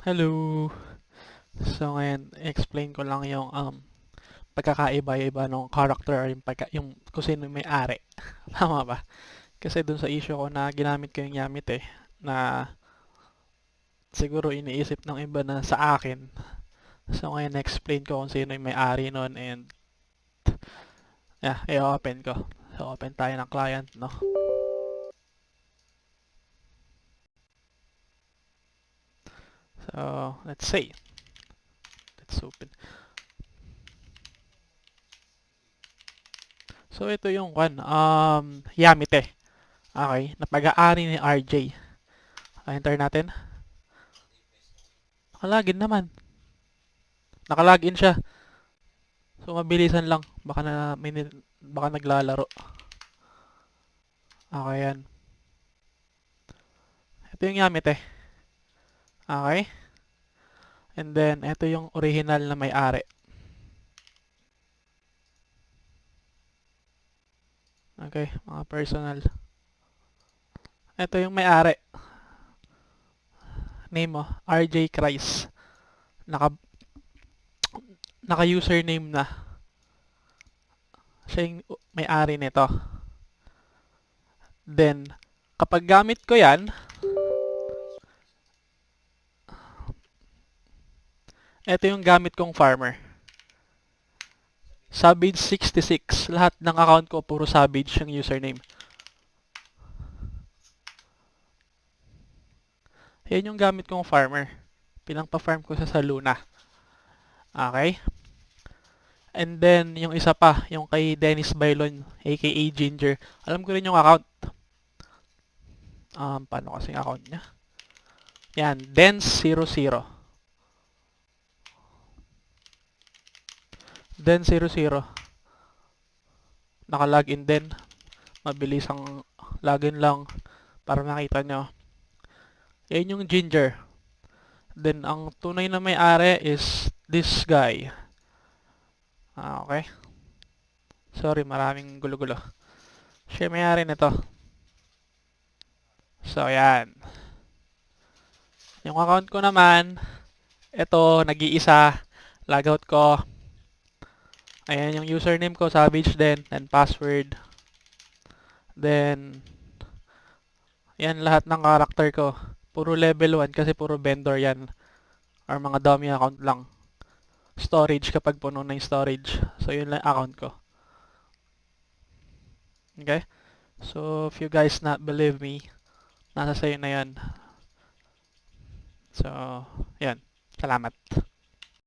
Hello. So ngayon, explain ko lang yung pagkakaiba-iba ng character or yung kung sino yung may-ari. Tama ba? Kasi dun sa issue ko na ginamit ko yung Yamit na siguro iniisip ng iba na sa akin. So ngayon, explain ko kung sino yung may-ari nun and yeah, i-open ko. So open tayo ng client, no? So let's say, let's open. So ito yung Yamit Okay, na pag-aari ni RJ. Enter natin. Nakalagin naman. Nakalagin siya. So mabilisan lang. Baka naglalaro. Okay yan. Ito yung Yamit Okay? And then ito yung original na may-ari. Okay, mga personal. Ito yung may-ari. Name mo, RJ Christ. Naka naka-username na. Siya yung may-ari nito. Then kapag gamit ko yan, ito yung gamit kong farmer. Savage66. Lahat ng account ko puro Savage yung username. Yan yung gamit kong farmer. Pinang-pa-farm ko sa Luna. Okay? And then, yung isa pa, yung kay Dennis Bailon, aka Ginger. Alam ko rin yung account. Paano kasing account niya? Yan, Dens00. Den00. Naka-login din. Mabilis ang login lang para makita nyo. Yan yung Ginger. Then, ang tunay na may-ari is this guy. Okay? Sorry, maraming gulo-gulo. Siya may-ari nito. So, yan. Yung account ko naman, ito, nag-iisa. Logout ko. Ayan yung username ko, Savage din. And password. Then, yan lahat ng character ko. Puro level 1 kasi puro vendor yan. Or mga dummy account lang. Storage kapag puno na yung storage. So, yun lang account ko. Okay? So, if you guys not believe me, nasa sayo na yan. So, yan. Salamat.